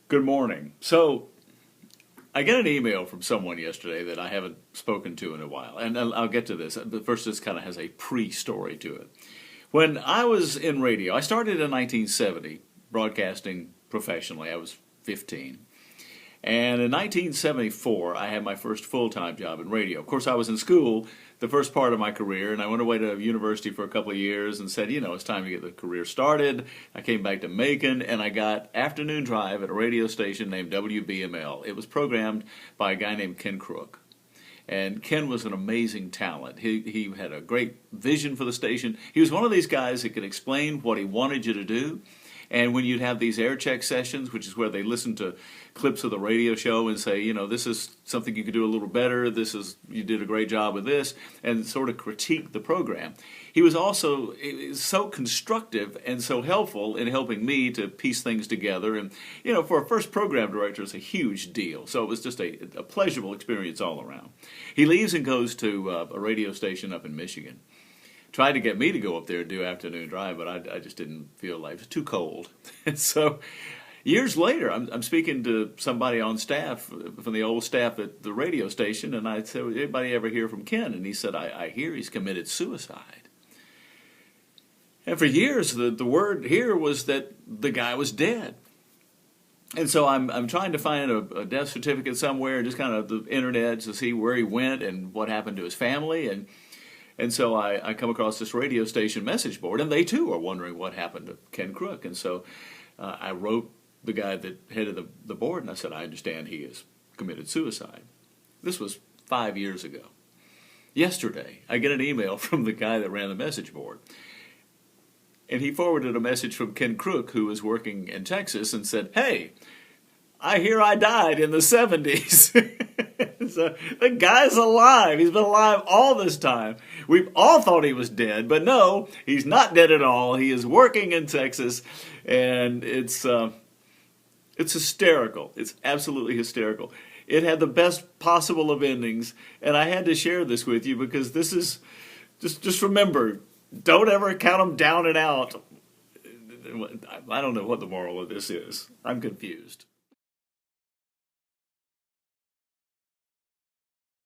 Good morning. So, I got an email from someone yesterday that I haven't spoken to in a while, and I'll get to this. But first, this kind of has a pre-story to it. When I was in radio, I started in 1970 broadcasting professionally. I was 15. And in 1974, I had my first full-time job in radio. Of course, I was in school the first part of my career, and I went away to university for a couple of years and said, it's time to get the career started. I came back to Macon, and I got afternoon drive at a radio station named WBML. It was programmed by a guy named Crook. And Ken was an amazing talent. He had a great vision for the station. He was one of these guys that could explain what he wanted you to do. And when you'd have these air check sessions, which is where they listen to clips of the radio show and say, this is something you could do a little better, you did a great job with this, and sort of critique the program. He was also so constructive and so helpful in helping me to piece things together. And, for a first program director, it's a huge deal. So it was just a pleasurable experience all around. He leaves and goes to a radio station up in Michigan. Tried to get me to go up there and do afternoon drive, but I just didn't feel like it was too cold. And so years later, I'm speaking to somebody on staff, from the old staff at the radio station, and I said, anybody ever hear from Ken? And he said, I hear he's committed suicide. And for years, the word here was that the guy was dead. And so I'm trying to find a death certificate somewhere, just kind of the internet, to see where he went and what happened to his family. And so I come across this radio station message board, and they too are wondering what happened to Ken Crook. And so I wrote the guy that headed the board, and I said, I understand he has committed suicide. This was 5 years ago. Yesterday, I get an email from the guy that ran the message board. And he forwarded a message from Ken Crook, who was working in Texas, and said, hey, I hear I died in the 70s. So the guy's alive. He's been alive all this time. We've all thought he was dead, but no, he's not dead at all. He is working in Texas, and it's hysterical. It's absolutely hysterical. It had the best possible of endings, and I had to share this with you because this is, just remember, don't ever count them down and out. I don't know what the moral of this is. I'm confused.